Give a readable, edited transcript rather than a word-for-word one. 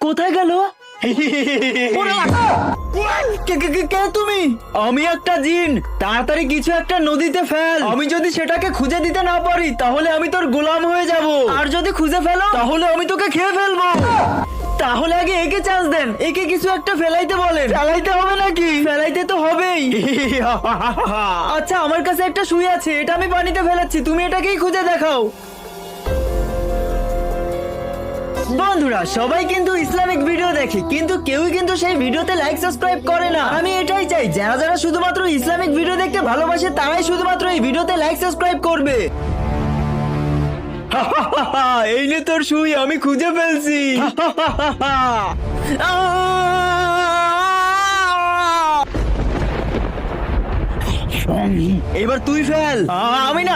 কোথায় গেল? কে তুমি? আমি একটা জিন। তাড়াতাড়ি কিছু একটা নদীতে ফেল। আমি যদি সেটাকে খুঁজে দিতে না পারি তাহলে আমি তোর গোলাম হয়ে যাব, আর যদি খুঁজে ফেলো তাহলে আমি তোকে খেয়ে ফেলবো। তাহলে আগে একে চান্স দেন, একে কিছু একটা ফেলাইতে বলেন। ফেলাইতে হবে নাকি? ফেলাইতে তো হবেই। আচ্ছা, আমার কাছে একটা সুই আছে, এটা আমি পানিতে ফেলাচ্ছি, তুমি এটাকেই খুঁজে দেখাও। বন্ধুরা, সবাই কিন্তু ইসলামিক ভিডিও দেখে, কিন্তু কেউই কিন্তু সেই ভিডিওতে লাইক সাবস্ক্রাইব করে না। আমি এটাই চাই, যারা যারা শুধুমাত্র ইসলামিক ভিডিও দেখতে ভালোবাসে তারাই শুধুমাত্র এই ভিডিওতে লাইক সাবস্ক্রাইব করবে। এই নে তোর সুই, আমি খুঁজে ফেলছি। এবার তুই ফেল। আমি না।